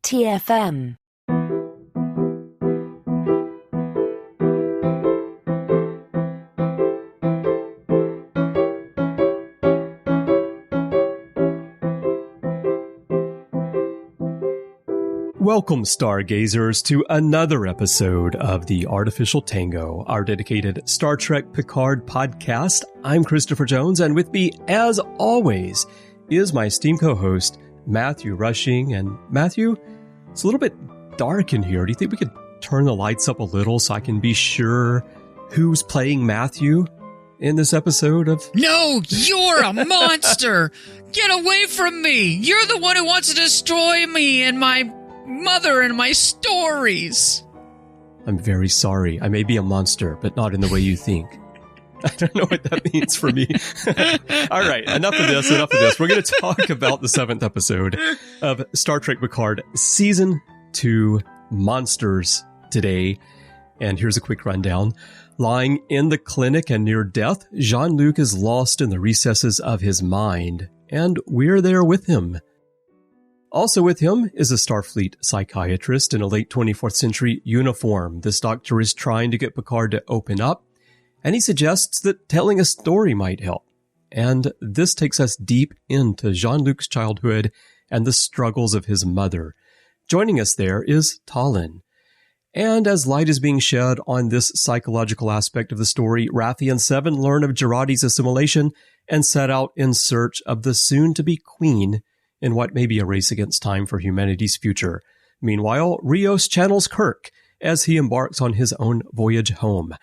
TFM. Welcome, stargazers, to another episode of the Artificial Tango, our dedicated Star Trek Picard podcast. I'm Christopher Jones, and with me, as always, is my esteemed co-host, Matthew Rushing. And Matthew, it's a little bit dark in here. Do you think we could turn the lights up a little so I can be sure who's playing Matthew in this episode of... No, you're a monster! Get away from me! You're the one who wants to destroy me and my mother and my stories! I'm very sorry. I may be a monster, but not in the way you think. I don't know what that means for me. All right, enough of this. We're going to talk about the 7th episode of Star Trek Picard Season 2, Monsters, today. And here's a quick rundown. Lying in the clinic and near death, Jean-Luc is lost in the recesses of his mind, and we're there with him. Also with him is a Starfleet psychiatrist in a late 24th century uniform. This doctor is trying to get Picard to open up, and he suggests that telling a story might help. And this takes us deep into Jean-Luc's childhood and the struggles of his mother. Joining us there is Tallinn. And as light is being shed on this psychological aspect of the story, Raffi and Seven learn of Jurati's assimilation and set out in search of the soon-to-be queen in what may be a race against time for humanity's future. Meanwhile, Rios channels Kirk as he embarks on his own voyage home.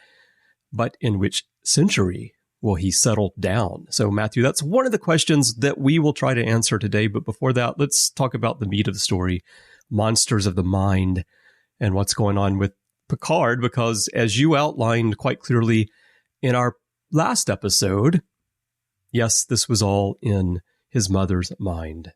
But in which century will he settle down? So, Matthew, that's one of the questions that we will try to answer today. But before that, let's talk about the meat of the story, monsters of the mind, and what's going on with Picard, because as you outlined quite clearly in our last episode, yes, this was all in his mother's mind.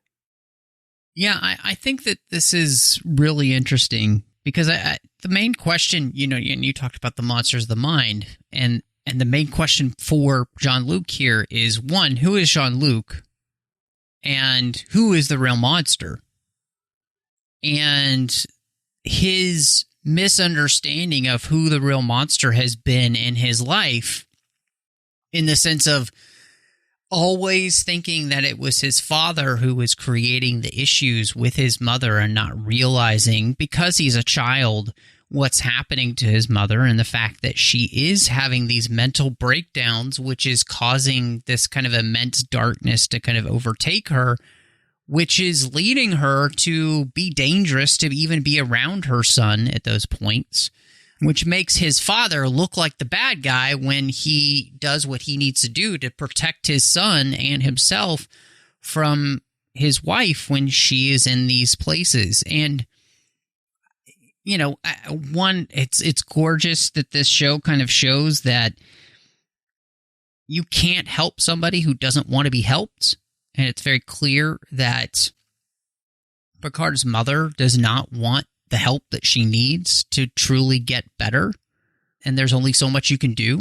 Yeah, I think that this is really interesting because the main question, and you talked about the monsters of the mind, and the main question for Jean-Luc here is, one, who is Jean-Luc, and who is the real monster? And his misunderstanding of who the real monster has been in his life, in the sense of always thinking that it was his father who was creating the issues with his mother and not realizing, because he's a child, what's happening to his mother and the fact that she is having these mental breakdowns, which is causing this kind of immense darkness to kind of overtake her, which is leading her to be dangerous to even be around her son at those points, which makes his father look like the bad guy when he does what he needs to do to protect his son and himself from his wife when she is in these places. And, one, it's gorgeous that this show kind of shows that you can't help somebody who doesn't want to be helped. And it's very clear that Picard's mother does not want the help that she needs to truly get better. And there's only so much you can do,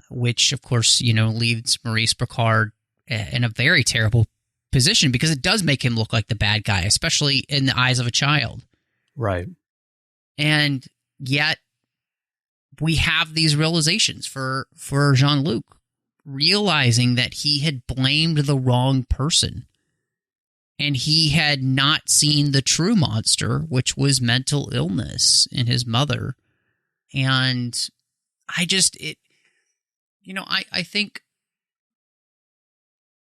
which, of course, leaves Maurice Picard in a very terrible position because it does make him look like the bad guy, especially in the eyes of a child. Right. And yet we have these realizations for Jean-Luc, realizing that he had blamed the wrong person. And he had not seen the true monster, which was mental illness in his mother. And I think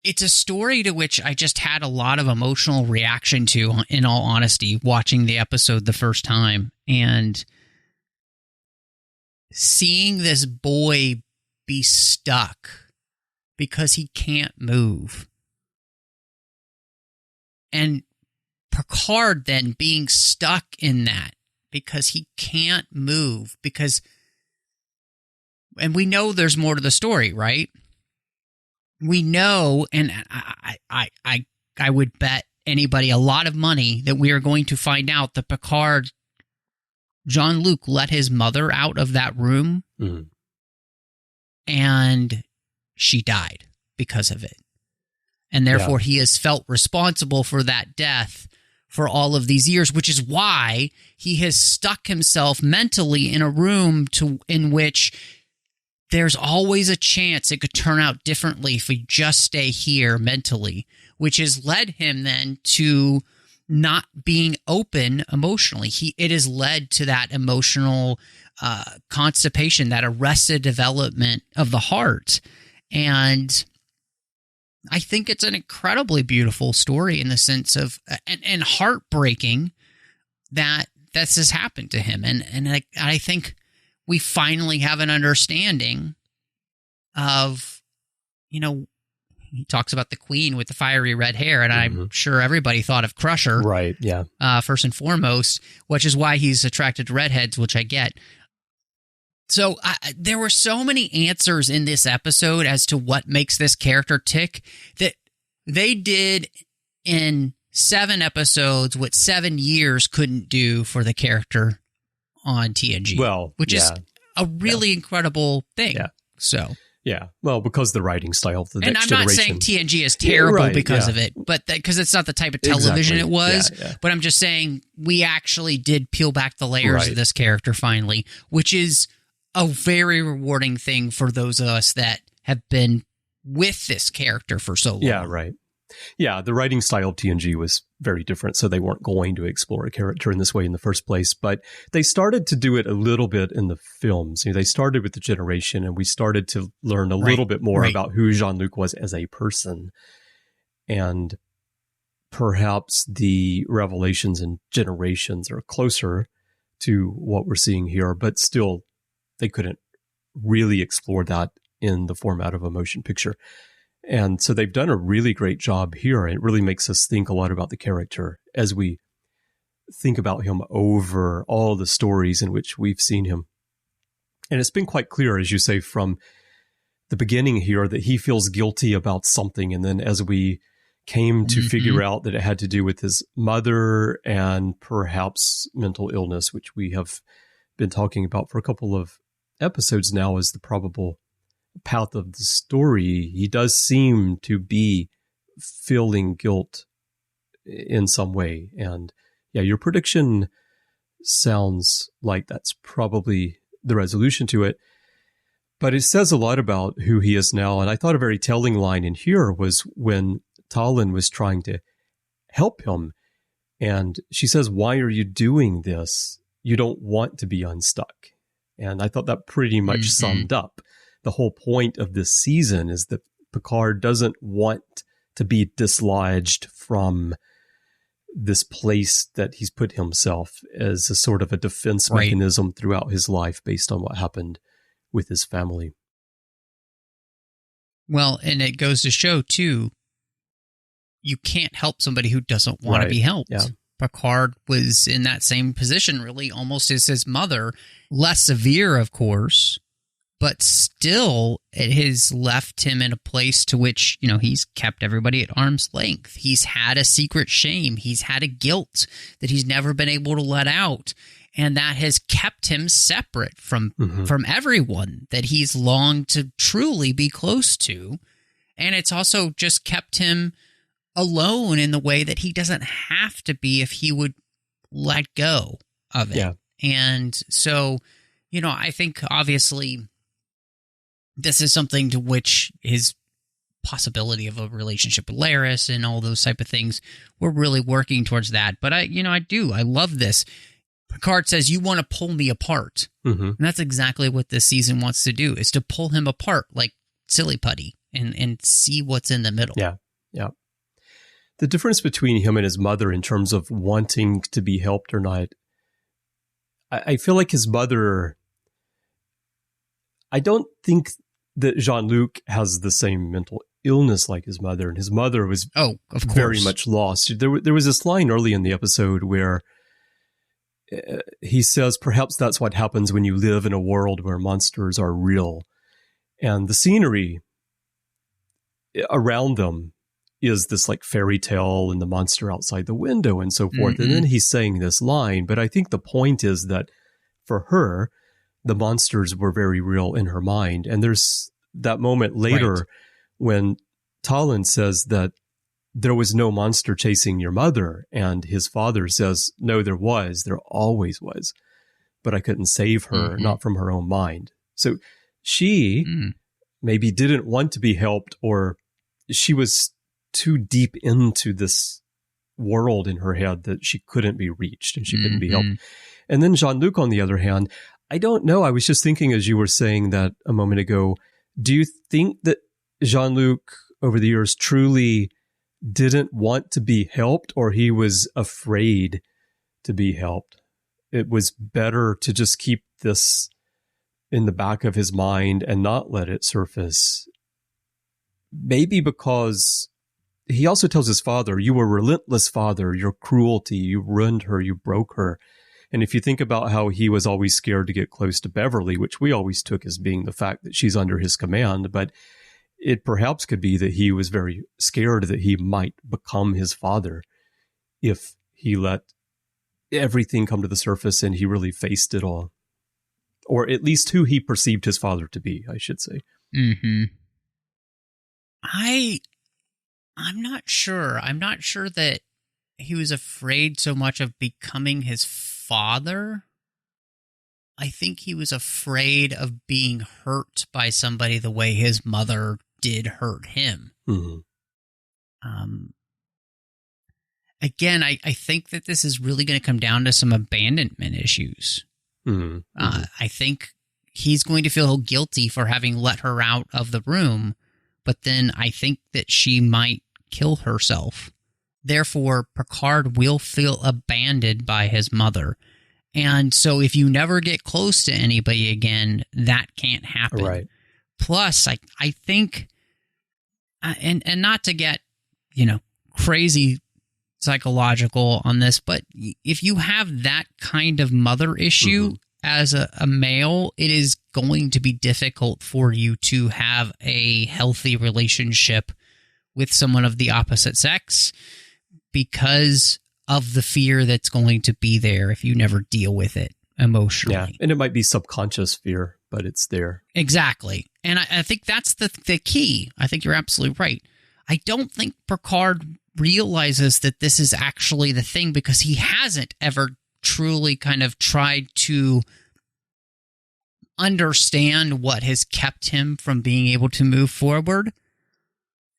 it's a story to which I just had a lot of emotional reaction to, in all honesty, watching the episode the first time. And seeing this boy be stuck because he can't move. And Picard then being stuck in that because he can't move, and we know there's more to the story, right? We know, and I would bet anybody a lot of money that we are going to find out that Picard, Jean-Luc, let his mother out of that room, and she died because of it. And therefore he has felt responsible for that death for all of these years, which is why he has stuck himself mentally in a room in which there's always a chance it could turn out differently if we just stay here mentally, which has led him then to not being open emotionally. It has led to that emotional constipation, that arrested development of the heart. And I think it's an incredibly beautiful story in the sense of, and heartbreaking that this has happened to him. And I think we finally have an understanding of, he talks about the queen with the fiery red hair, and I'm sure everybody thought of Crusher. Right, yeah. First and foremost, which is why he's attracted to redheads, which I get. So there were so many answers in this episode as to what makes this character tick that they did in 7 episodes what 7 years couldn't do for the character on TNG. Well, which is a really incredible thing. Yeah. So. Yeah, well, because the writing style of the next generation. And I'm not saying TNG is terrible because of it, but because it's not the type of television it was. Yeah. But I'm just saying we actually did peel back the layers of this character finally, which is a very rewarding thing for those of us that have been with this character for so long. Yeah, right. Yeah, the writing style of TNG was very different, so they weren't going to explore a character in this way in the first place. But they started to do it a little bit in the films. They started with the generation, and we started to learn a little bit more about who Jean-Luc was as a person. And perhaps the revelations in Generations are closer to what we're seeing here, but still, they couldn't really explore that in the format of a motion picture. And so they've done a really great job here. It really makes us think a lot about the character as we think about him over all the stories in which we've seen him. And it's been quite clear, as you say, from the beginning here that he feels guilty about something. And then as we came to figure out that it had to do with his mother and perhaps mental illness, which we have been talking about for a couple of episodes now as the probable path of the story, he does seem to be feeling guilt in some way. And yeah, your prediction sounds like that's probably the resolution to it. But it says a lot about who he is now. And I thought a very telling line in here was when Talon was trying to help him. And she says, "Why are you doing this? You don't want to be unstuck." And I thought that pretty much summed up the whole point of this season, is that Picard doesn't want to be dislodged from this place that he's put himself as a sort of a defense mechanism throughout his life based on what happened with his family. Well, and it goes to show, too, you can't help somebody who doesn't want to be helped. Yeah. Picard was in that same position, really, almost as his mother. Less severe, of course, but still it has left him in a place to which, he's kept everybody at arm's length. He's had a secret shame. He's had a guilt that he's never been able to let out. And that has kept him separate from everyone that he's longed to truly be close to. And it's also just kept him alone in the way that he doesn't have to be if he would let go of it. Yeah. And so, I think obviously this is something to which his possibility of a relationship with Laris and all those type of things, we're really working towards that. But I love this. Picard says, "You want to pull me apart." And that's exactly what this season wants to do, is to pull him apart like silly putty and see what's in the middle. Yeah. Yeah. The difference between him and his mother in terms of wanting to be helped or not, I feel like his mother, I don't think that Jean-Luc has the same mental illness like his mother, and his mother was very much lost. There was this line early in the episode where he says, "Perhaps that's what happens when you live in a world where monsters are real." And the scenery around them is this like fairy tale and the monster outside the window and so forth. And then he's saying this line, but I think the point is that for her, the monsters were very real in her mind. And there's that moment later when Talon says that there was no monster chasing your mother. And his father says, no, there always was. But I couldn't save her, not from her own mind. So she maybe didn't want to be helped, or she was too deep into this world in her head that she couldn't be reached and she couldn't be helped. And then Jean-Luc, on the other hand, I don't know. I was just thinking as you were saying that a moment ago, do you think that Jean-Luc over the years truly didn't want to be helped, or he was afraid to be helped? It was better to just keep this in the back of his mind and not let it surface. Maybe because he also tells his father, you were a relentless father, your cruelty, you ruined her, you broke her. And if you think about how he was always scared to get close to Beverly, which we always took as being the fact that she's under his command, but it perhaps could be that he was very scared that he might become his father if he let everything come to the surface and he really faced it all. Or at least who he perceived his father to be, I should say. I'm not sure. I'm not sure that he was afraid so much of becoming his father. I think he was afraid of being hurt by somebody the way his mother did hurt him. Again, I think that this is really going to come down to some abandonment issues. I think he's going to feel guilty for having let her out of the room, but then I think that she might kill herself. Therefore, Picard will feel abandoned by his mother. And so if you never get close to anybody again, that can't happen. Right. Plus, I think, and not to get, crazy psychological on this, but if you have that kind of mother issue as a male, it is going to be difficult for you to have a healthy relationship with someone of the opposite sex because of the fear that's going to be there if you never deal with it emotionally. Yeah, and it might be subconscious fear, but it's there. Exactly. And I think that's the key. I think you're absolutely right. I don't think Picard realizes that this is actually the thing because he hasn't ever truly kind of tried to understand what has kept him from being able to move forward.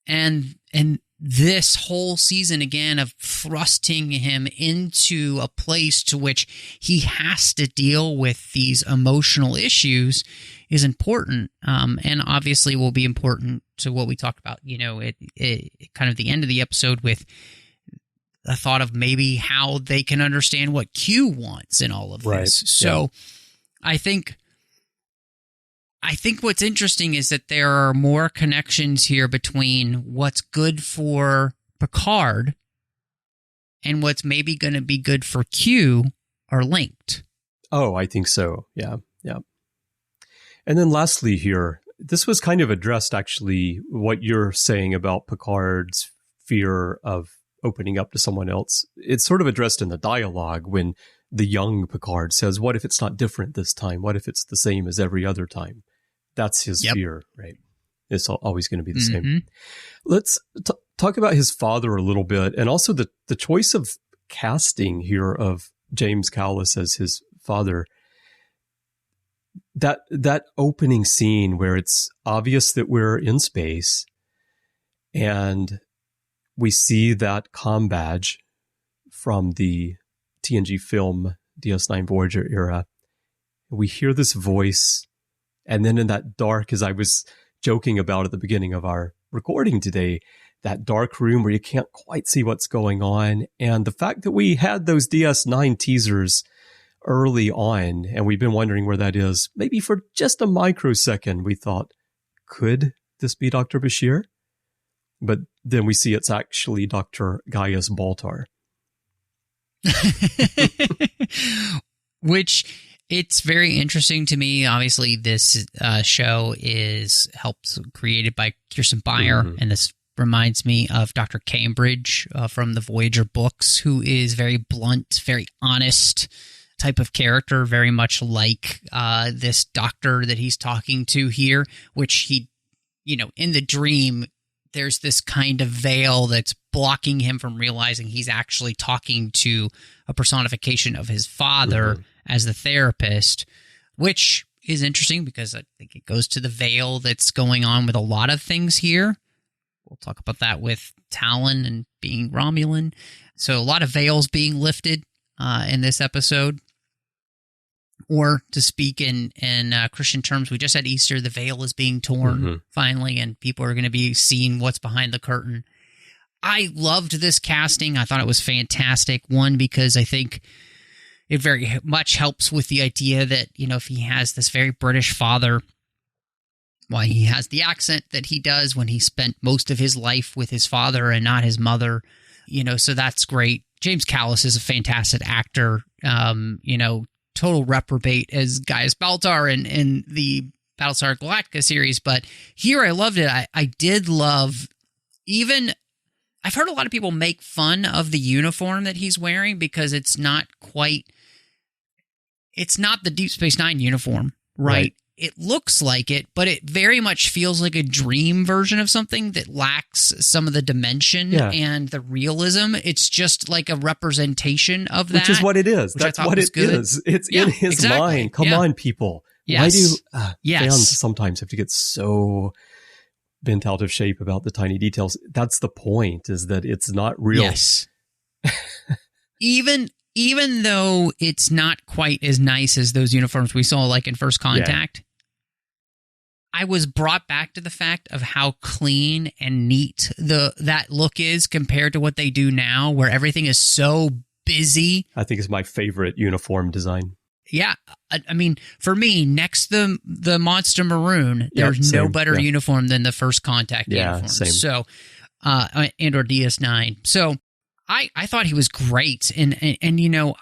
And this whole season, again, of thrusting him into a place to which he has to deal with these emotional issues is important, and obviously will be important to what we talked about, kind of the end of the episode with a thought of maybe how they can understand what Q wants in all of this. So I think what's interesting is that there are more connections here between what's good for Picard and what's maybe going to be good for Q are linked. Oh, I think so. Yeah. And then lastly here, this was kind of addressed, actually, what you're saying about Picard's fear of opening up to someone else. It's sort of addressed in the dialogue when the young Picard says, what if it's not different this time? What if it's the same as every other time? That's his fear, right? It's always going to be the same. Let's talk about his father a little bit, and also the choice of casting here of James Callis as his father. That opening scene where it's obvious that we're in space and we see that comm badge from the TNG film DS9 Voyager era. We hear this voice, and then in that dark, as I was joking about at the beginning of our recording today, that dark room where you can't quite see what's going on, and the fact that we had those DS9 teasers early on, and we've been wondering where that is, maybe for just a microsecond, we thought, could this be Dr. Bashir? But then we see it's actually Dr. Gaius Baltar. Which, it's very interesting to me. Obviously, this show is created by Kirsten Beyer, and this reminds me of Dr. Cambridge from the Voyager books, who is very blunt, very honest type of character, very much like this doctor that he's talking to here, which he, in the dream there's this kind of veil that's blocking him from realizing he's actually talking to a personification of his father as the therapist, which is interesting because I think it goes to the veil that's going on with a lot of things here. We'll talk about that with Talon and being Romulan. So a lot of veils being lifted in this episode. Or to speak in Christian terms, we just had Easter. The veil is being torn finally, and people are going to be seeing what's behind the curtain. I loved this casting. I thought it was fantastic. One, because I think it very much helps with the idea that, you know, if he has this very British father, why he has the accent that he does when he spent most of his life with his father and not his mother, you know, so that's great. James Callis is a fantastic actor, you know, total reprobate as Gaius Baltar in the Battlestar Galactica series, but here I loved it. I did love, even, I've heard a lot of people make fun of the uniform that he's wearing because it's not the Deep Space Nine uniform, right? It looks like it, but it very much feels like a dream version of something that lacks some of the dimension and the realism. It's just like a representation of that. Which is what it is. That's what it is. It's in his mind. Come on, people. Yes. Why do fans sometimes have to get so bent out of shape about the tiny details? That's the point, is that it's not real. Yes. Even though it's not quite as nice as those uniforms we saw like in First Contact, I was brought back to the fact of how clean and neat that look is compared to what they do now, where everything is so busy. I think it's my favorite uniform design. Yeah. I mean, for me, next to the Monster Maroon, there's no better uniform than the First Contact uniform. Same. So, and or DS9. So I thought he was great. And you know,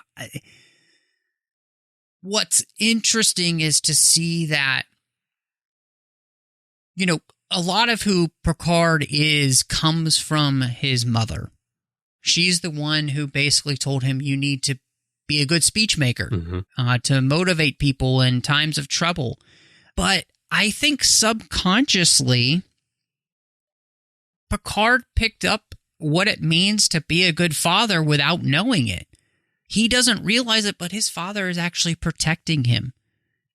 what's interesting is to see that, you know, a lot of who Picard is comes from his mother. She's the one who basically told him, you need to be a good speech maker to motivate people in times of trouble. But I think subconsciously, Picard picked up what it means to be a good father without knowing it. He doesn't realize it, but his father is actually protecting him,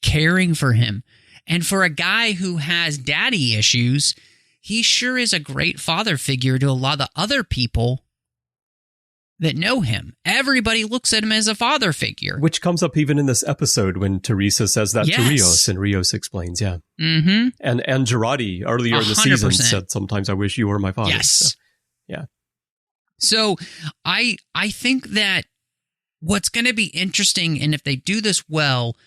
caring for him. And for a guy who has daddy issues, he sure is a great father figure to a lot of the other people that know him. Everybody looks at him as a father figure. Which comes up even in this episode when Teresa says that to Rios, and Rios explains, And Jurati earlier in the season said, sometimes I wish you were my father. Yes. So, So I think that what's going to be interesting, and if they do this well,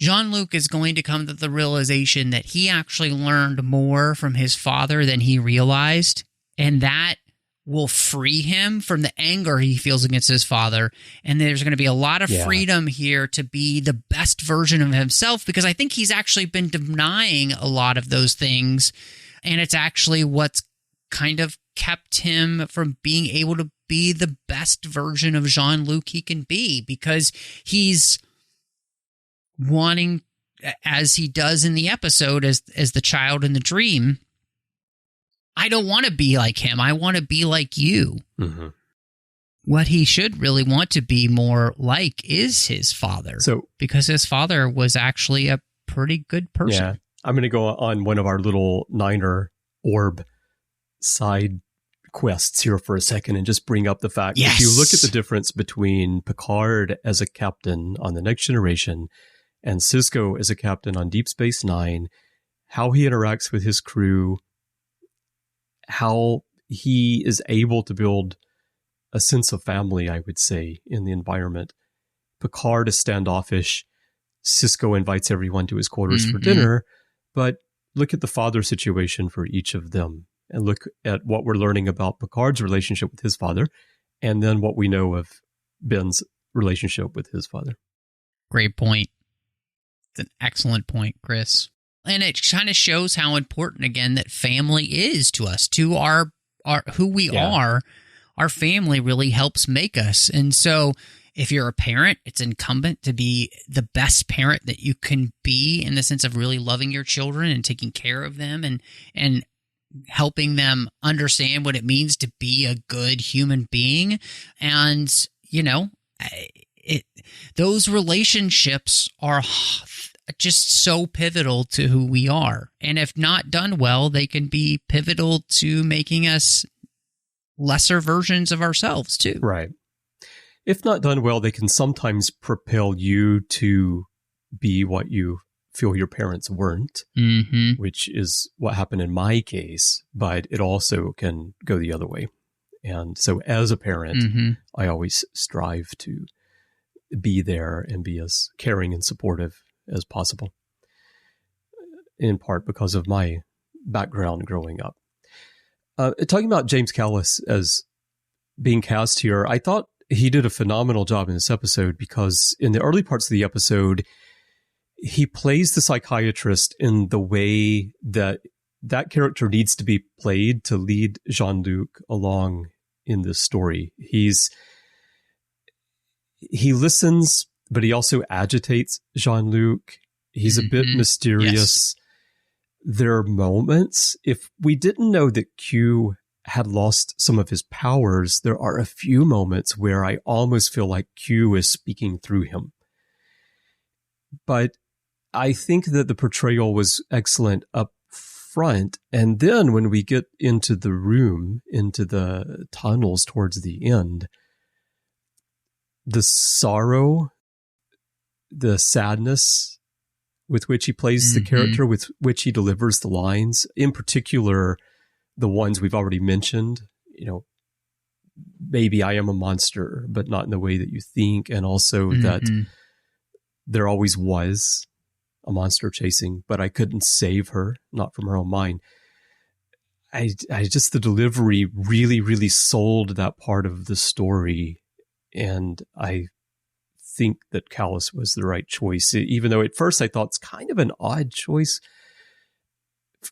Jean-Luc is going to come to the realization that he actually learned more from his father than he realized, and that will free him from the anger he feels against his father. And there's going to be a lot of freedom here to be the best version of himself, because I think he's actually been denying a lot of those things, and it's actually what's kind of kept him from being able to be the best version of Jean-Luc he can be, because he's wanting, as he does in the episode, as the child in the dream, I don't want to be like him. I want to be like you. What he should really want to be more like is his father. So, because his father was actually a pretty good person. Yeah. I'm going to go on one of our little Niner orb side quests here for a second and just bring up the fact if you look at the difference between Picard as a captain on The Next Generation and Sisko as a captain on Deep Space Nine, how he interacts with his crew, how he is able to build a sense of family, I would say, in the environment. Picard is standoffish. Sisko invites everyone to his quarters for dinner, but look at the father situation for each of them, and look at what we're learning about Picard's relationship with his father, and then what we know of Ben's relationship with his father. Great point. It's an excellent point, Chris. And it kind of shows how important, again, that family is to us, to our who we are. Our family really helps make us. And so if you're a parent, it's incumbent to be the best parent that you can be, in the sense of really loving your children and taking care of them and helping them understand what it means to be a good human being. And, those relationships are just so pivotal to who we are. And if not done well, they can be pivotal to making us lesser versions of ourselves too. Right. If not done well, they can sometimes propel you to be what you feel your parents weren't, which is what happened in my case, but it also can go the other way. And so as a parent, I always strive to be there and be as caring and supportive as possible, in part because of my background growing up. Talking about James Callis as being cast here, I thought he did a phenomenal job in this episode because in the early parts of the episode, he plays the psychiatrist in the way that character needs to be played to lead Jean-Luc along in this story. He listens, but he also agitates Jean-Luc. He's a bit mysterious. Yes. There are moments, if we didn't know that Q had lost some of his powers, there are a few moments where I almost feel like Q is speaking through him. But I think that the portrayal was excellent up front. And then when we get into the room, into the tunnels towards the end, the sorrow, the sadness with which he plays the character, with which he delivers the lines, in particular, the ones we've already mentioned, maybe I am a monster, but not in the way that you think. And also that there always was a monster chasing, but I couldn't save her, not from her own mind. I just, the delivery really, really sold that part of the story. And I think that Callis was the right choice, even though at first I thought it's kind of an odd choice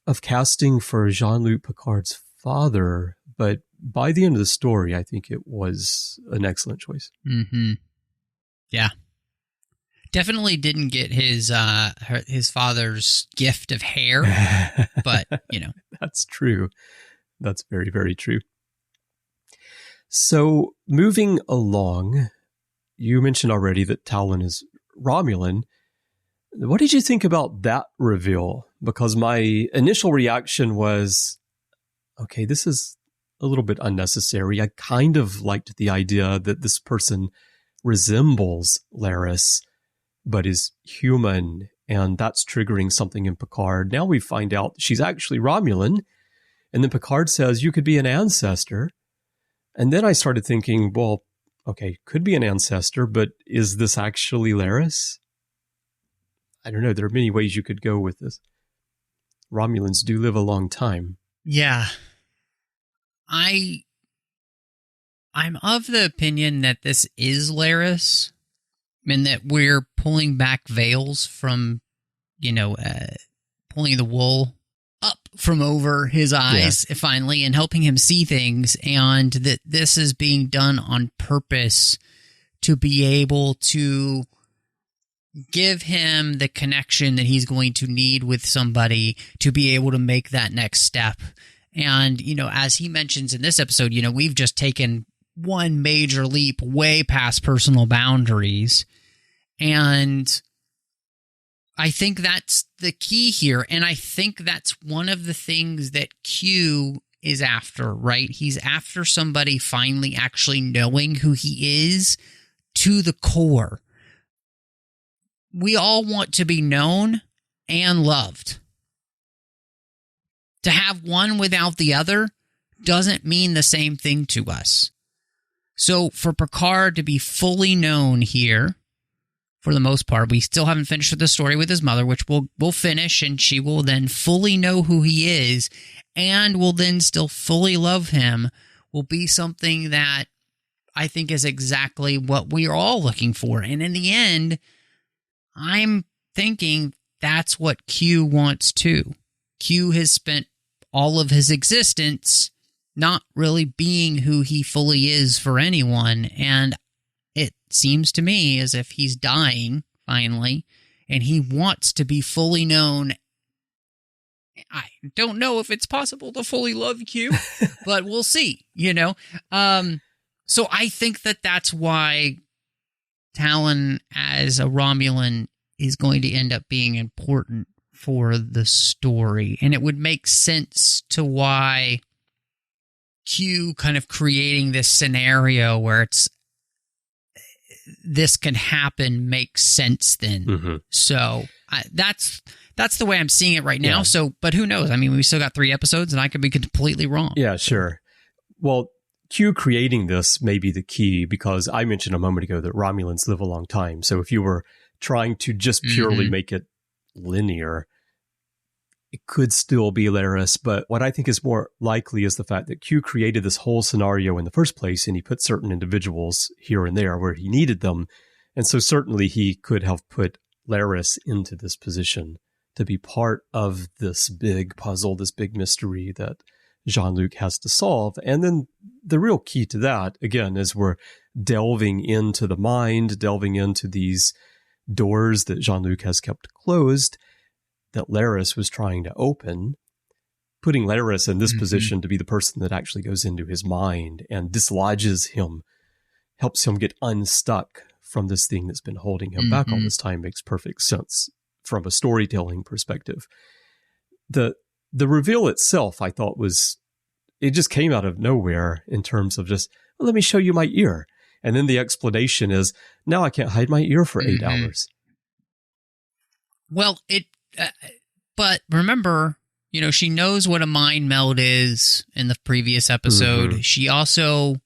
of casting for Jean-Luc Picard's father. But by the end of the story, I think it was an excellent choice. Yeah. Definitely didn't get his father's gift of hair, but, That's true. That's very, very true. So moving along, you mentioned already that Talon is Romulan. What did you think about that reveal? Because my initial reaction was, okay, this is a little bit unnecessary. I kind of liked the idea that this person resembles Laris, but is human, and that's triggering something in Picard. Now we find out she's actually Romulan, and then Picard says, you could be an ancestor. And then I started thinking, well, okay, could be an ancestor, but is this actually Laris? I don't know. There are many ways you could go with this. Romulans do live a long time. Yeah. I'm of the opinion that this is Laris, and that we're pulling back veils from, pulling the wool up from over his eyes finally and helping him see things, and that this is being done on purpose to be able to give him the connection that he's going to need with somebody to be able to make that next step. And, as he mentions in this episode, we've just taken one major leap way past personal boundaries. And I think that's the key here. And I think that's one of the things that Q is after, right? He's after somebody finally actually knowing who he is to the core. We all want to be known and loved. To have one without the other doesn't mean the same thing to us. So for Picard to be fully known here, for the most part, we still haven't finished the story with his mother, which we'll finish, and she will then fully know who he is and will then still fully love him, will be something that I think is exactly what we are all looking for. And in the end, I'm thinking that's what Q wants too. Q has spent all of his existence not really being who he fully is for anyone, and it seems to me as if he's dying finally, and he wants to be fully known I don't know if it's possible to fully love Q, but we'll see, you know? So I think that that's why Talon as a Romulan is going to end up being important for the story. And it would make sense to why Q kind of creating this scenario where this can happen makes sense then. Mm-hmm. So that's the way I'm seeing it right now. Yeah. So, but who knows? I mean, we still got 3 episodes and I could be completely wrong. Yeah, sure. Well, Q creating this may be the key, because I mentioned a moment ago that Romulans live a long time. So if you were trying to just purely make it linear, it could still be Laris. But what I think is more likely is the fact that Q created this whole scenario in the first place, and he put certain individuals here and there where he needed them. And so certainly he could have put Laris into this position to be part of this big puzzle, this big mystery that Jean-Luc has to solve. And then the real key to that, again, is we're delving into the mind, delving into these doors that Jean-Luc has kept closed, that Laris was trying to open, putting Laris in this position to be the person that actually goes into his mind and dislodges him, helps him get unstuck from this thing that's been holding him back all this time, makes perfect sense from a storytelling perspective. The reveal itself, I thought, it just came out of nowhere in terms of just, well, let me show you my ear. And then the explanation is, now I can't hide my ear for 8 hours. Well, but remember, you know, she knows what a mind meld is in the previous episode. She also,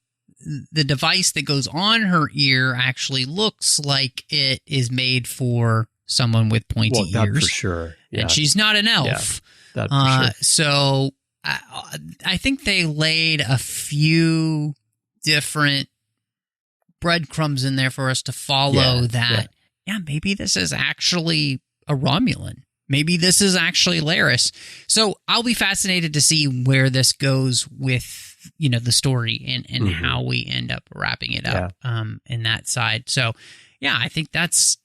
the device that goes on her ear actually looks like it is made for someone with pointy ears. That for sure. Yeah. And she's not an elf. Yeah, that for sure. So I think they laid a few different breadcrumbs in there for us to follow maybe this is actually a Romulan. Maybe this is actually Laris. So I'll be fascinated to see where this goes with, you know, the story and how we end up wrapping it up in that side. So, yeah, I think that's,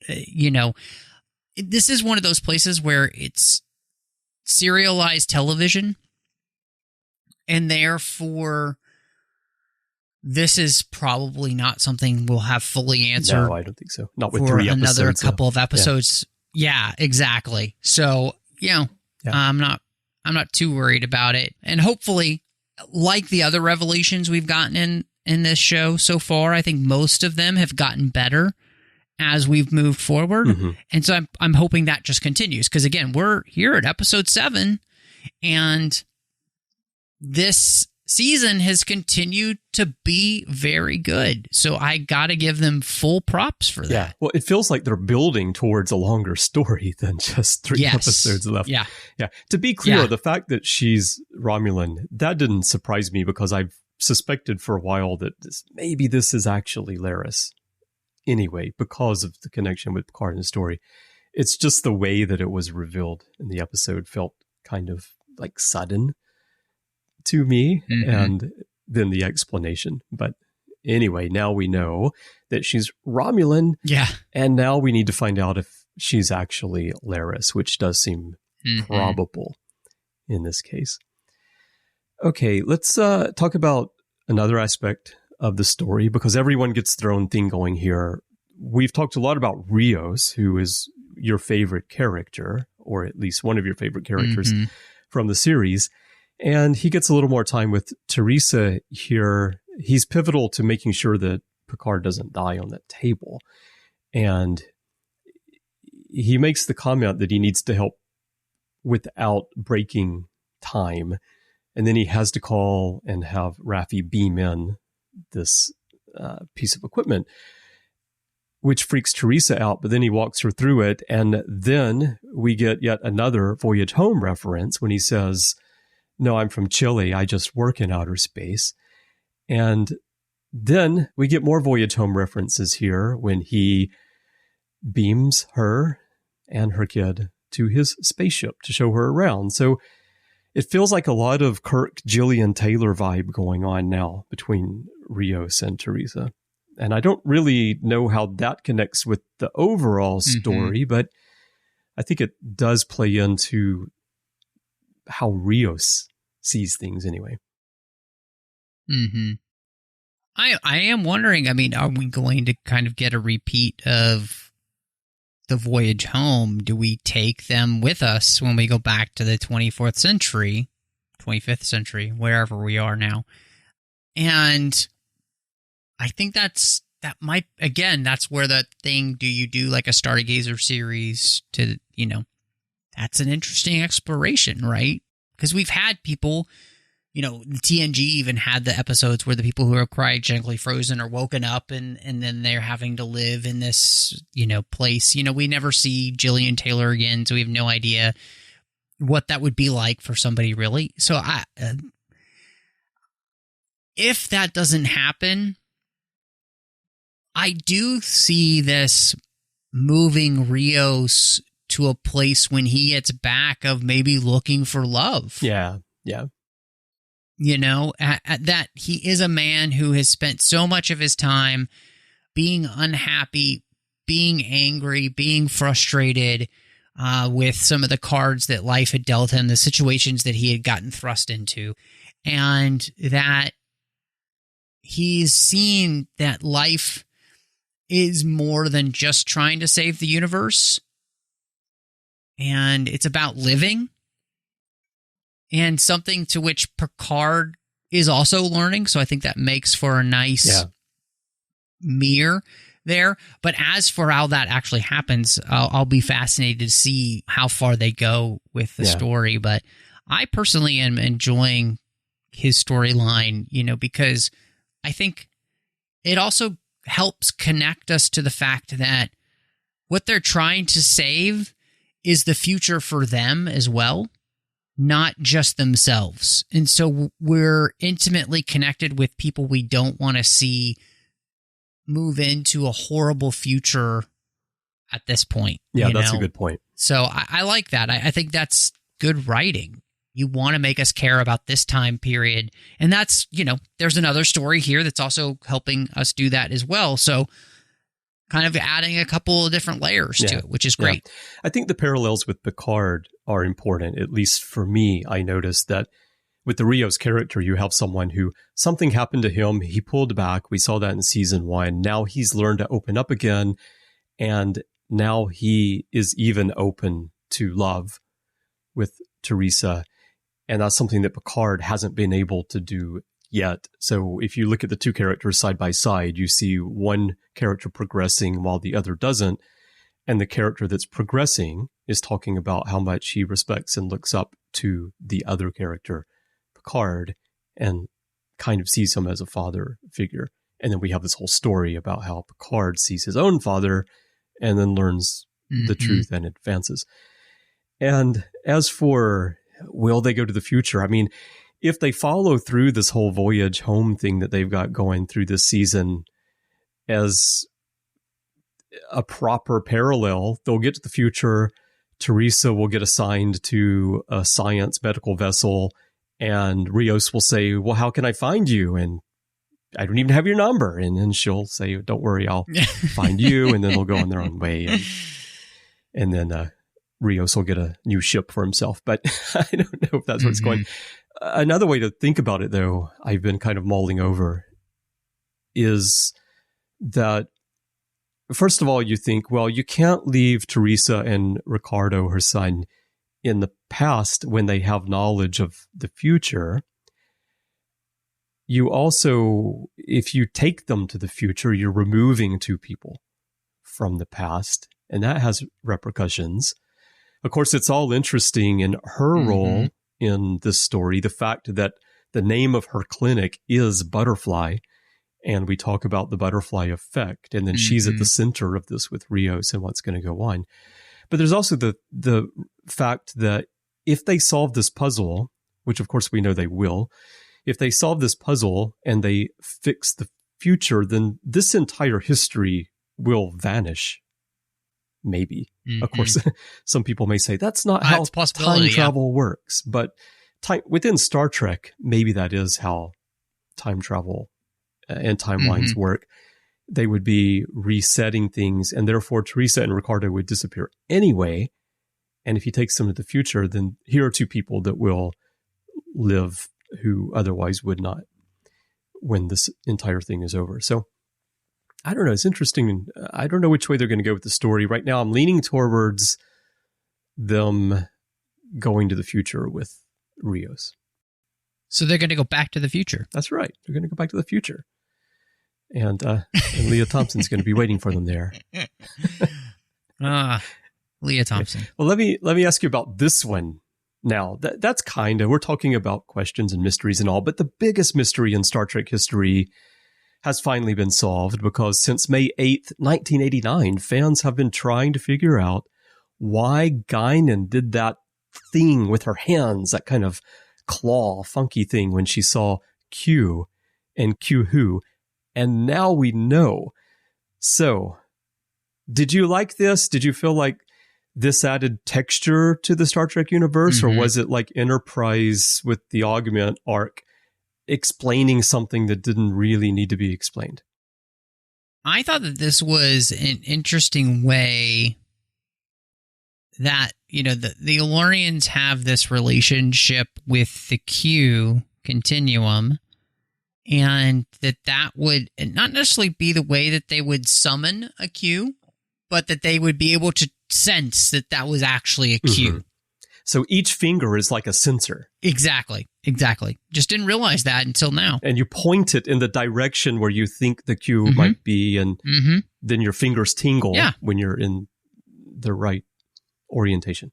you know, this is one of those places where it's serialized television, and therefore this is probably not something we'll have fully answered. No, I don't think so. Not with 3 episodes. Another couple of episodes. Yeah, exactly. So, you know, I'm not too worried about it. And hopefully, like the other revelations we've gotten in this show so far, I think most of them have gotten better as we've moved forward. And so I'm hoping that just continues. Because again, we're here at episode 7, and this season has continued to be very good. So I got to give them full props for that. Yeah. Well, it feels like they're building towards a longer story than just 3 episodes left. Yeah. Yeah. To be clear, the fact that she's Romulan, that didn't surprise me, because I've suspected for a while that maybe this is actually Laris anyway, because of the connection with Picard and the story. It's just the way that it was revealed in the episode felt kind of like sudden to me, and then the explanation. But anyway, now we know that she's Romulan, and now we need to find out if she's actually Laris, which does seem probable in this case. Okay, let's talk about another aspect of the story, because everyone gets their own thing going here. We've talked a lot about Rios, who is your favorite character, or at least one of your favorite characters from the series. And he gets a little more time with Teresa here. He's pivotal to making sure that Picard doesn't die on that table. And he makes the comment that he needs to help without breaking time. And then he has to call and have Raffi beam in this piece of equipment, which freaks Teresa out, but then he walks her through it. And then we get yet another Voyage Home reference when he says, "No, I'm from Chile. I just work in outer space." And then we get more Voyage Home references here when he beams her and her kid to his spaceship to show her around. So it feels like a lot of Kirk, Gillian Taylor vibe going on now between Rios and Teresa. And I don't really know how that connects with the overall story, but I think it does play into how Rios sees things anyway. Mm-hmm. I am wondering, I mean, are we going to kind of get a repeat of the voyage home? Do we take them with us when we go back to the 24th century, 25th century, wherever we are now? And I think that's where the thing, do you do like a Stargazer series to, that's an interesting exploration, right? Because we've had people, the TNG even had the episodes where the people who are cryogenically frozen are woken up and then they're having to live in this, place. We never see Gillian Taylor again, so we have no idea what that would be like for somebody really. So if that doesn't happen, I do see this moving Rios to a place when he gets back of maybe looking for love. Yeah. That he is a man who has spent so much of his time being unhappy, being angry, being frustrated with some of the cards that life had dealt him, the situations that he had gotten thrust into, and that he's seen that life is more than just trying to save the universe, and it's about living. And something to which Picard is also learning. So I think that makes for a nice mirror there. But as for how that actually happens, I'll be fascinated to see how far they go with the story. But I personally am enjoying his storyline, because I think it also helps connect us to the fact that what they're trying to save is the future for them as well, not just themselves. And so we're intimately connected with people we don't want to see move into a horrible future at this point. Yeah, that's a good point. So I like that. I think that's good writing. You want to make us care about this time period. And that's, there's another story here that's also helping us do that as well. So kind of adding a couple of different layers to it, which is great. Yeah. I think the parallels with Picard are important. At least for me, I noticed that with the Rios character, you have someone who something happened to him. He pulled back. We saw that in season 1. Now he's learned to open up again. And now he is even open to love with Teresa. And that's something that Picard hasn't been able to do yet. So if you look at the two characters side by side, you see one character progressing while the other doesn't. And the character that's progressing is talking about how much he respects and looks up to the other character, Picard, and kind of sees him as a father figure. And then we have this whole story about how Picard sees his own father and then learns the truth and advances. And as for, will they go to the future? I mean, if they follow through this whole voyage home thing that they've got going through this season as a proper parallel, they'll get to the future. Teresa will get assigned to a science medical vessel, and Rios will say, well, how can I find you? And I don't even have your number. And then she'll say, don't worry, I'll find you. And then they'll go on their own way. And then Rios will get a new ship for himself. But I don't know if that's what's going. Another way to think about it, though, I've been kind of mulling over, is that, first of all, you think, well, you can't leave Teresa and Ricardo, her son, in the past when they have knowledge of the future. You also, if you take them to the future, you're removing two people from the past, and that has repercussions. Of course, it's all interesting in her role in this story, the fact that the name of her clinic is Butterfly, and we talk about the butterfly effect, and then she's at the center of this with Rios and what's going to go on. But there's also the fact that if they solve this puzzle, which of course we know they will, if they solve this puzzle and they fix the future, then this entire history will vanish. Maybe. Of course, some people may say that's not how time travel works, but within Star Trek, maybe that is how time travel and timelines work. They would be resetting things, and therefore Teresa and Ricardo would disappear anyway, And if he takes them to the future, then here are two people that will live who otherwise would not when this entire thing is over. So I don't know. It's interesting. I don't know which way they're going to go with the story. Right now, I'm leaning towards them going to the future with Rios. So they're going to go back to the future. That's right. They're going to go back to the future. And Leah Thompson's going to be waiting for them there. Leah Thompson. Well, let me ask you about this one now. That's kind of, we're talking about questions and mysteries and all, but the biggest mystery in Star Trek history has finally been solved, because since May 8th, 1989, fans have been trying to figure out why Guinan did that thing with her hands, that kind of claw, funky thing when she saw Q and Q who. And now we know. So, did you like this? Did you feel like this added texture to the Star Trek universe? Or was it like Enterprise with the Augment arc explaining something that didn't really need to be explained? I thought that this was an interesting way that, the El-Aurians have this relationship with the Q continuum, and that would not necessarily be the way that they would summon a Q, but that they would be able to sense that was actually a Q. Mm-hmm. So each finger is like a sensor. Exactly. Just didn't realize that until now. And you point it in the direction where you think the Q might be, and then your fingers tingle when you're in the right orientation.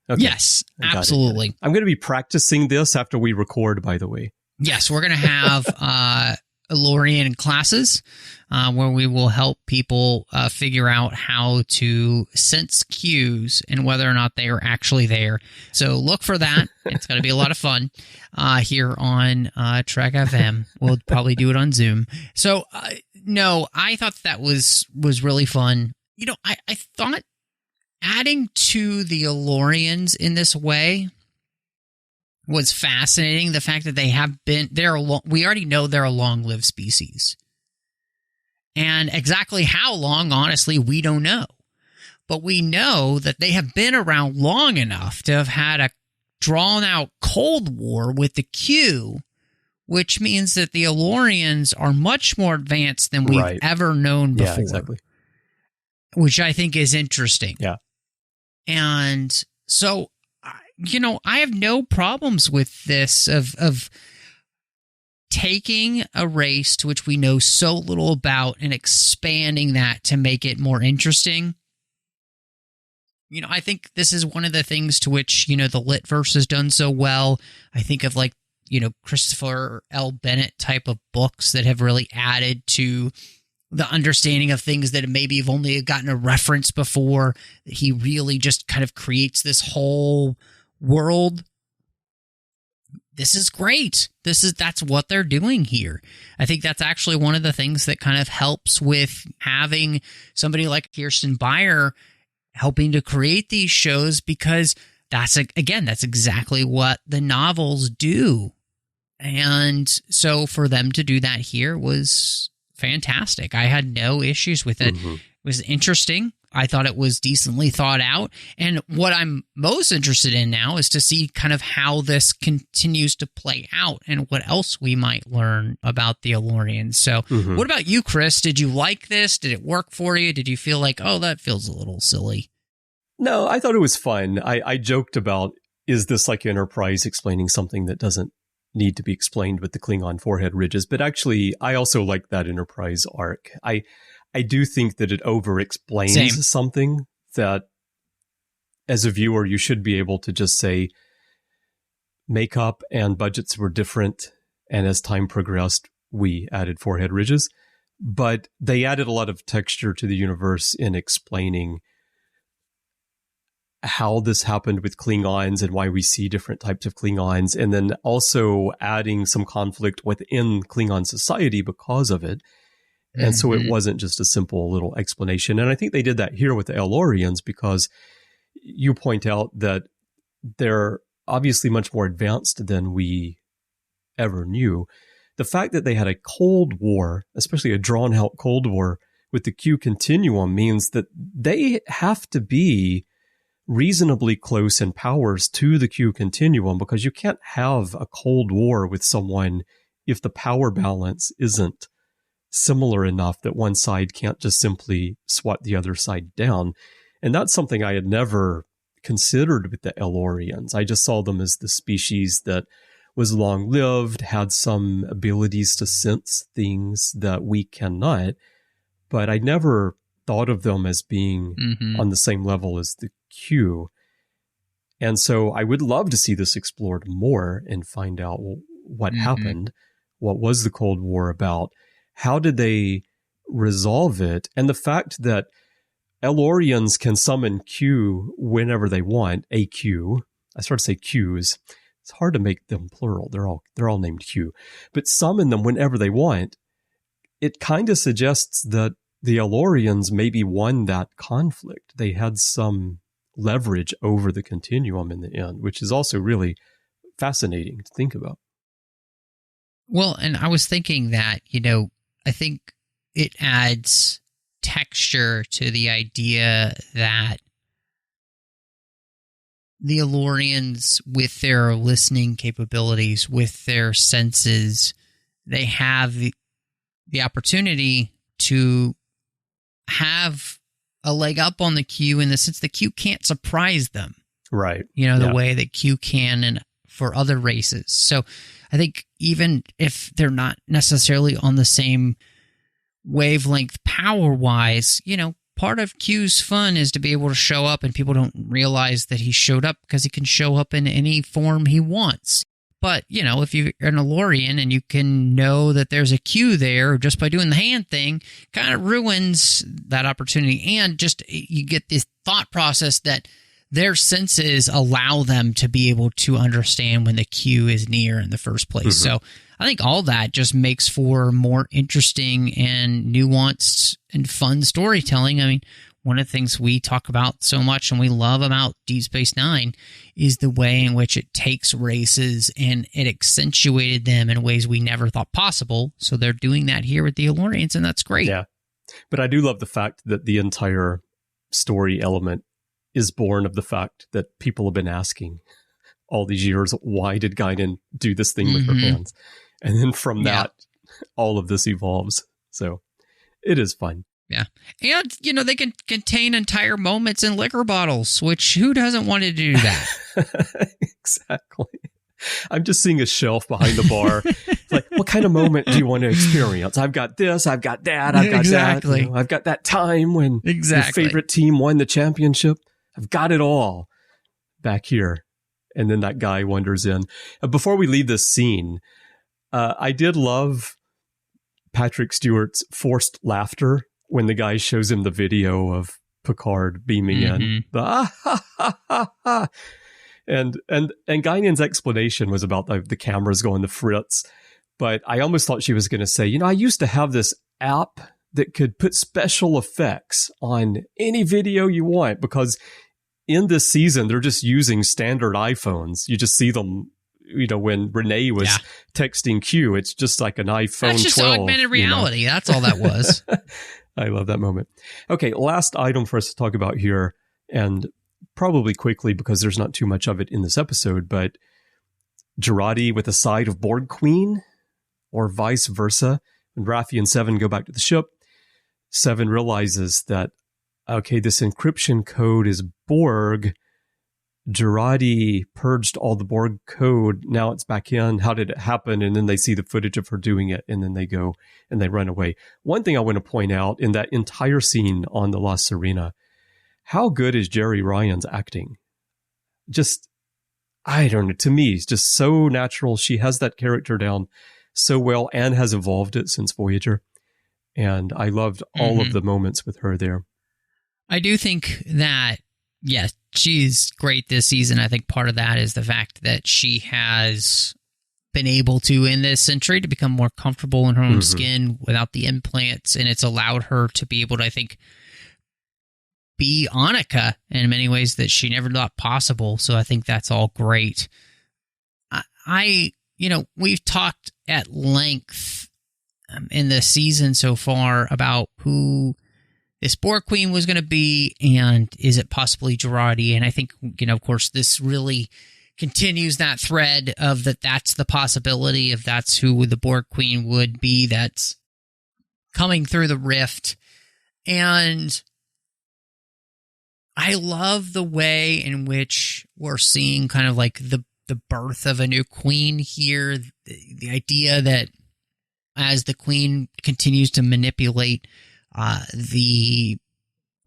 Okay. Yes, absolutely. I'm going to be practicing this after we record, by the way. Yes, we're going to have El-Aurian classes where we will help people figure out how to sense cues and whether or not they are actually there. So look for that. It's going to be a lot of fun here on Trek FM. We'll probably do it on Zoom. So, no, I thought that was really fun. I thought adding to the El-Aurians in this way was fascinating. The fact that they have been we already know they're a long-lived species. And exactly how long, honestly, we don't know. But we know that they have been around long enough to have had a drawn-out Cold War with the Q, which means that the El-Aurians are much more advanced than we've ever known before. Yeah, exactly. Which I think is interesting. Yeah. And so, I have no problems with this of taking a race to which we know so little about and expanding that to make it more interesting. I think this is one of the things to which, the Litverse has done so well. I think of Christopher L. Bennett type of books that have really added to the understanding of things that maybe you've only gotten a reference before. He really just kind of creates this whole world. This is great. That's what they're doing here. I think that's actually one of the things that kind of helps with having somebody like Kirsten Beyer helping to create these shows, because that's exactly what the novels do. And so for them to do that here was fantastic. I had no issues with it. It was interesting. I thought it was decently thought out. And what I'm most interested in now is to see kind of how this continues to play out and what else we might learn about the El-Aurians. So what about you, Chris? Did you like this? Did it work for you? Did you feel like, oh, that feels a little silly? No, I thought it was fun. I joked about, is this like Enterprise explaining something that doesn't need to be explained with the Klingon forehead ridges? But actually, I also like that Enterprise arc. I do think that it over-explains something that, as a viewer, you should be able to just say makeup and budgets were different, and as time progressed, we added forehead ridges. But they added a lot of texture to the universe in explaining how this happened with Klingons and why we see different types of Klingons, and then also adding some conflict within Klingon society because of it. And so it wasn't just a simple little explanation. And I think they did that here with the El-Aurians, because you point out that they're obviously much more advanced than we ever knew. The fact that they had a Cold War, especially a drawn-out Cold War with the Q continuum, means that they have to be reasonably close in powers to the Q continuum, because you can't have a Cold War with someone if the power balance isn't similar enough that one side can't just simply swat the other side down. And that's something I had never considered with the El-Aurians. I just saw them as the species that was long-lived, had some abilities to sense things that we cannot, but I never thought of them as being on the same level as the Q. And so I would love to see this explored more and find out what happened. What was the Cold War about? How did they resolve it? And the fact that El-Aurians can summon Q whenever they want, a Q. I sort of say Qs. It's hard to make them plural. They're all named Q. But summon them whenever they want. It kind of suggests that the El-Aurians maybe won that conflict. They had some leverage over the continuum in the end, which is also really fascinating to think about. Well, and I was thinking that, I think it adds texture to the idea that the El-Aurians, with their listening capabilities, with their senses, they have the opportunity to have a leg up on the Q in the sense the Q can't surprise them. Right. The way that Q can for other races. So I think even if they're not necessarily on the same wavelength power-wise, part of Q's fun is to be able to show up and people don't realize that he showed up because he can show up in any form he wants. But, if you're an El-Aurian and you can know that there's a Q there just by doing the hand thing, kind of ruins that opportunity. And just you get this thought process that their senses allow them to be able to understand when the Q is near in the first place. So I think all that just makes for more interesting and nuanced and fun storytelling. I mean, one of the things we talk about so much and we love about Deep Space Nine is the way in which it takes races and it accentuated them in ways we never thought possible. So they're doing that here with the El-Aurians, and that's great. Yeah. But I do love the fact that the entire story element is born of the fact that people have been asking all these years, why did Guinan do this thing with her hands? And then from that, all of this evolves. So it is fun. Yeah. And, they can contain entire moments in liquor bottles, which who doesn't want to do that? Exactly. I'm just seeing a shelf behind the bar. It's like, what kind of moment do you want to experience? I've got this, I've got that, I've got that. I've got that time when your favorite team won the championship. I've got it all back here. And then that guy wanders in. Before we leave this scene, I did love Patrick Stewart's forced laughter when the guy shows him the video of Picard beaming in. The And Guinan's explanation was about the cameras going to fritz. But I almost thought she was going to say, I used to have this app that could put special effects on any video you want, because in this season, they're just using standard iPhones. You just see them, when Renee was texting Q, it's just like an iPhone 12. That's just augmented reality. That's all that was. I love that moment. Okay, last item for us to talk about here, and probably quickly because there's not too much of it in this episode, but Jurati with a side of Borg Queen, or vice versa. When Raffi and Seven go back to the ship, Seven realizes that, okay, this encryption code is Borg. Jurati purged all the Borg code. Now it's back in. How did it happen? And then they see the footage of her doing it, and then they go and they run away. One thing I want to point out in that entire scene on the La Sirena, how good is Jeri Ryan's acting? Just, I don't know, to me, it's just so natural. She has that character down so well and has evolved it since Voyager. And I loved all of the moments with her there. I do think that, yes, she's great this season. I think part of that is the fact that she has been able to, in this century, to become more comfortable in her own skin without the implants, and it's allowed her to be able to, I think, be Annika in many ways that she never thought possible. So I think that's all great. We've talked at length in the season so far about who this Borg Queen was going to be, and is it possibly Jurati? And I think, of course, this really continues that thread of that's the possibility of that's who the Borg Queen would be that's coming through the rift. And I love the way in which we're seeing kind of like the birth of a new queen here. The idea that as the queen continues to manipulate the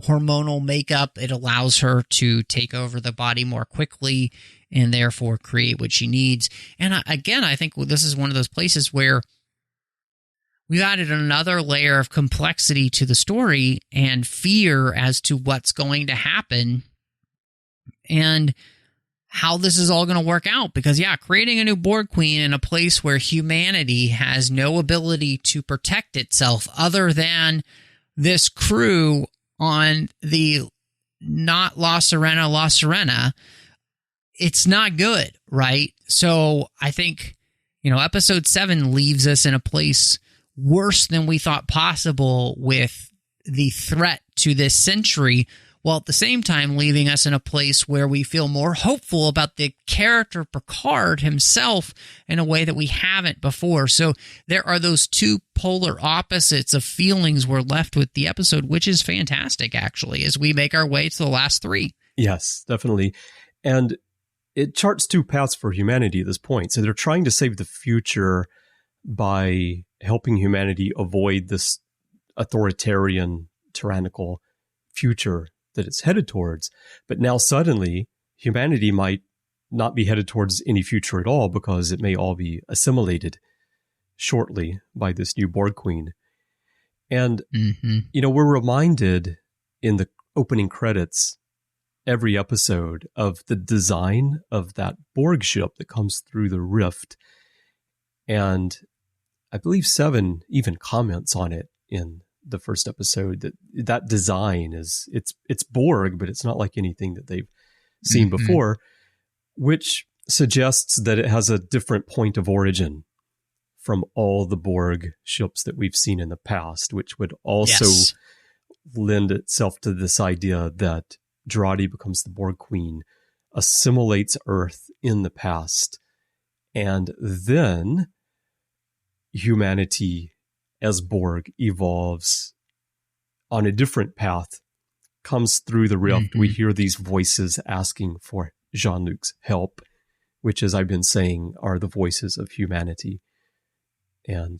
hormonal makeup, it allows her to take over the body more quickly and therefore create what she needs. And again, I think this is one of those places where we've added another layer of complexity to the story and fear as to what's going to happen and how this is all going to work out. Because, creating a new Borg Queen in a place where humanity has no ability to protect itself other than this crew on the not La Sirena, it's not good, right? So I think, episode 7 leaves us in a place worse than we thought possible with the threat to this century, while at the same time leaving us in a place where we feel more hopeful about the character Picard himself in a way that we haven't before. So there are those two polar opposites of feelings we're left with the episode, which is fantastic, actually, as we make our way to the last 3. Yes, definitely. And it charts 2 paths for humanity at this point. So they're trying to save the future by helping humanity avoid this authoritarian, tyrannical future that it's headed towards. But now suddenly humanity might not be headed towards any future at all because it may all be assimilated shortly by this new Borg Queen. And, we're reminded in the opening credits every episode of the design of that Borg ship that comes through the rift. And I believe 7 even comments on it in the first episode that design is it's Borg, but it's not like anything that they've seen before, which suggests that it has a different point of origin from all the Borg ships that we've seen in the past, which would also lend itself to this idea that Jurati becomes the Borg Queen, assimilates Earth in the past, and then humanity as Borg evolves on a different path, comes through the rift. We hear these voices asking for Jean-Luc's help, which, as I've been saying, are the voices of humanity. And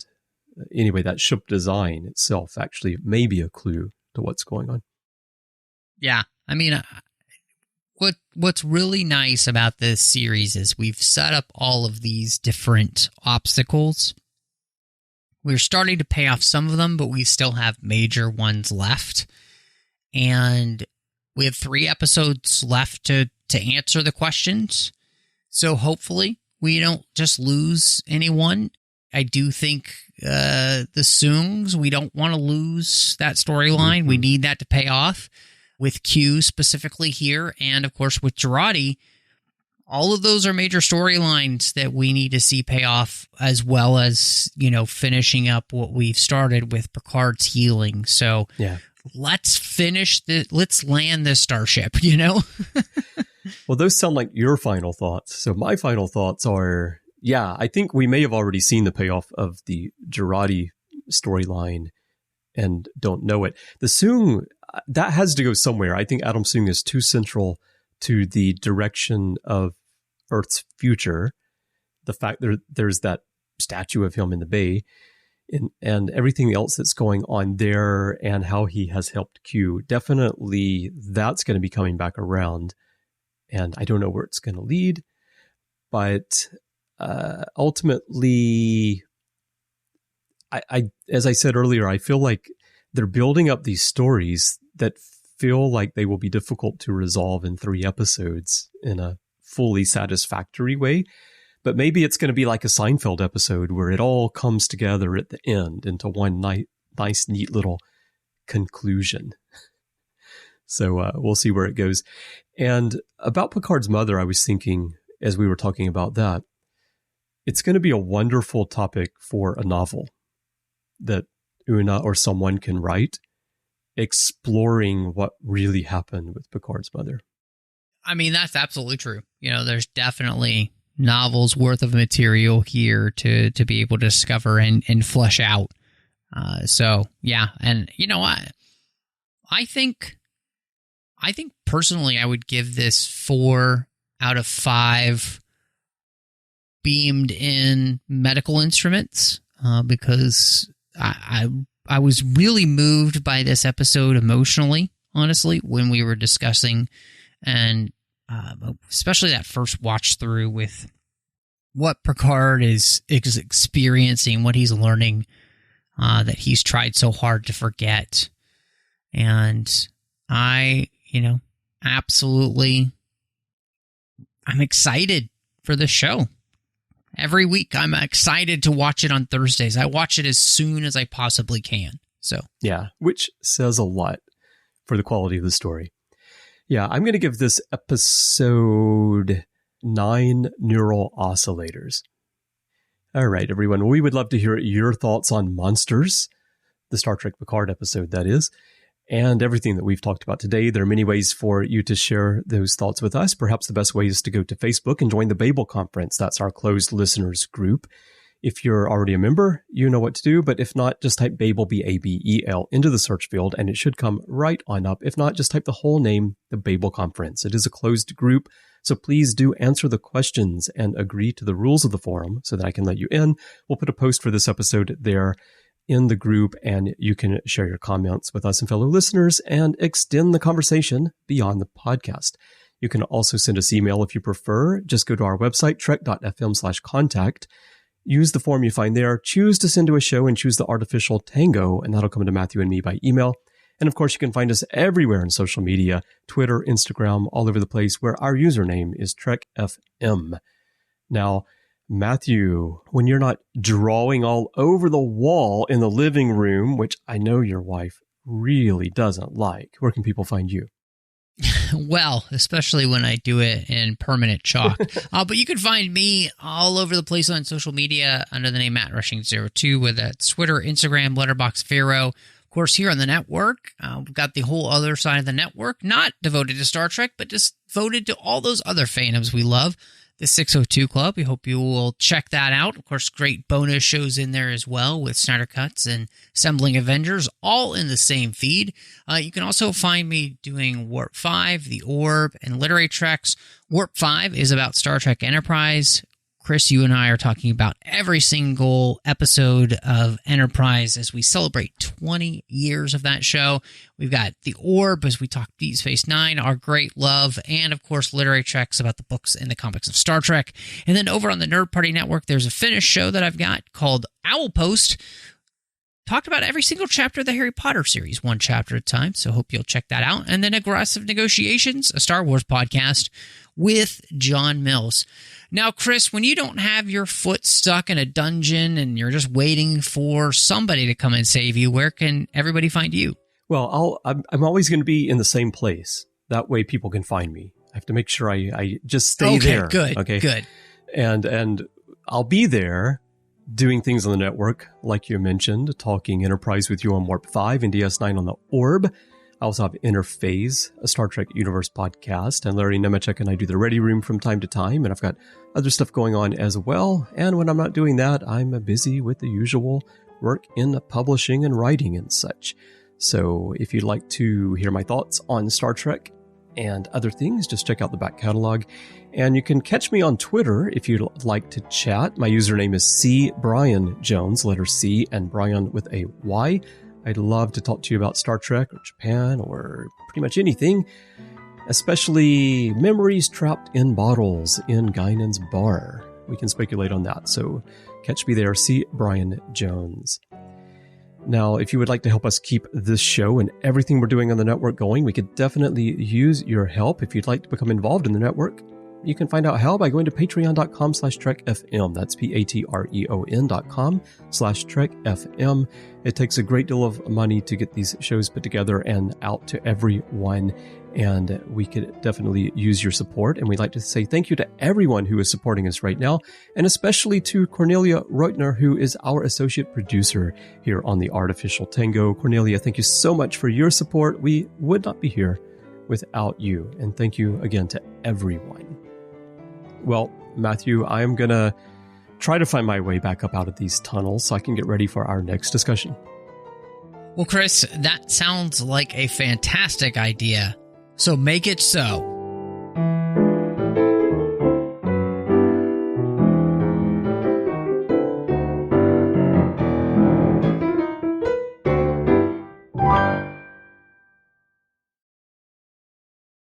anyway, that ship design itself actually may be a clue to what's going on. Yeah. I mean, what's really nice about this series is we've set up all of these different obstacles. We're starting to pay off some of them, but we still have major ones left. And we have 3 episodes left to answer the questions. So hopefully we don't just lose anyone. I do think the Soongs, we don't want to lose that storyline. We need that to pay off with Q specifically here. And of course with Jurati, all of those are major storylines that we need to see pay off, as well as, finishing up what we've started with Picard's healing. So let's let's land this starship, Well, those sound like your final thoughts. So my final thoughts are, I think we may have already seen the payoff of the Jurati storyline and don't know it. The Soong, that has to go somewhere. I think Adam Soong is too central to the direction of Earth's future. The fact there's that statue of him in the bay and everything else that's going on there and how he has helped Q, definitely that's going to be coming back around. And I don't know where it's going to lead, but ultimately, I as I said earlier, I feel like they're building up these stories that feel like they will be difficult to resolve in 3 episodes in a fully satisfactory way. But maybe it's going to be like a Seinfeld episode where it all comes together at the end into one nice, neat little conclusion. So we'll see where it goes. And about Picard's mother, I was thinking, as we were talking about that, it's going to be a wonderful topic for a novel that Una or someone can write. exploring what really happened with Picard's mother. I mean, that's absolutely true. There's definitely novels worth of material here to be able to discover and flesh out. So yeah, and I think personally I would give this 4 out of 5 beamed in medical instruments, because I was really moved by this episode emotionally, honestly, when we were discussing, and especially that first watch through with what Picard is experiencing, what he's learning, that he's tried so hard to forget. And I, absolutely, I'm excited for this show. Every week, I'm excited to watch it on Thursdays. I watch it as soon as I possibly can. So yeah, which says a lot for the quality of the story. Yeah, I'm going to give this episode 9 neural oscillators. All right, everyone. We would love to hear your thoughts on Monsters, the Star Trek Picard episode, that is, and everything that we've talked about today. There are many ways for you to share those thoughts with us. Perhaps the best way is to go to Facebook and join the Babel Conference. That's our closed listeners group. If you're already a member, you know what to do. But if not, just type Babel, B-A-B-E-L, into the search field, and it should come right on up. If not, just type the whole name, the Babel Conference. It is a closed group, so please do answer the questions and agree to the rules of the forum so that I can let you in. We'll put a post for this episode there in the group, and you can share your comments with us and fellow listeners and extend the conversation beyond the podcast. You can also send us email if you prefer. Just go to our website, trek.fm/contact. Use the form you find there. Choose to send to a show and choose the Artificial Tango, and that'll come to Matthew and me by email. And of course, you can find us everywhere on social media, Twitter, Instagram, all over the place, where our username is TrekFM. Now, Matthew, when you're not drawing all over the wall in the living room, which I know your wife really doesn't like, where can people find you? Well, especially when I do it in permanent chalk. But you can find me all over the place on social media under the name MattRushing02, whether that's Twitter, Instagram, Letterboxd, Faro. Of course, here on the network, we've got the whole other side of the network, not devoted to Star Trek, but just devoted to all those other fandoms we love. The 602 Club. We hope you will check that out. Of course, great bonus shows in there as well with Snyder Cuts and Assembling Avengers, all in the same feed. You can also find me doing Warp 5, The Orb, and Literary Treks. Warp 5 is about Star Trek Enterprise. Chris, you and I are talking about every single episode of Enterprise as we celebrate 20 years of that show. We've got The Orb as we talk Deep Space Nine, Our Great Love, and of course, Literary Treks about the books and the comics of Star Trek. And then over on the Nerd Party Network, there's a Finnish show that I've got called Owl Post. Talked about every single chapter of the Harry Potter series, one chapter at a time, so hope you'll check that out. And then Aggressive Negotiations, a Star Wars podcast with John Mills. Now, Chris, when you don't have your foot stuck in a dungeon and you're just waiting for somebody to come and save you, where can everybody find you? Well, I'm always going to be in the same place. That way people can find me. I have to make sure I just stay there. Good. And I'll be there doing things on the network, like you mentioned, talking Enterprise with you on Warp 5 and DS9 on the Orb. I also have Interphase, a Star Trek Universe podcast, and Larry Nemechek and I do the Ready Room from time to time, and I've got other stuff going on as well. And when I'm not doing that, I'm busy with the usual work in publishing and writing and such. So if you'd like to hear my thoughts on Star Trek and other things, just check out the back catalog. And you can catch me on Twitter if you'd like to chat. My username is C. Bryan Jones, letter C, and Bryan with a Y. I'd love to talk to you about Star Trek or Japan or pretty much anything, especially memories trapped in bottles in Guinan's bar. We can speculate on that. So catch me there, C. Bryan Jones. Now, if you would like to help us keep this show and everything we're doing on the network going, we could definitely use your help. If you'd like to become involved in the network, You can find out how by going to patreon.com/trekfm. That's patreon.com/trekfm. It takes a great deal of money to get these shows put together and out to everyone, and we could definitely use your support. And we'd like to say thank you to everyone who is supporting us right now, and especially to Cornelia Reutner, who is our associate producer here on the Artificial Tango. Cornelia, thank you so much for your support. We would not be here without you. And thank you again to everyone. Well, Matthew, I am going to try to find my way back up out of these tunnels so I can get ready for our next discussion. Well, Chris, that sounds like a fantastic idea. So make it so.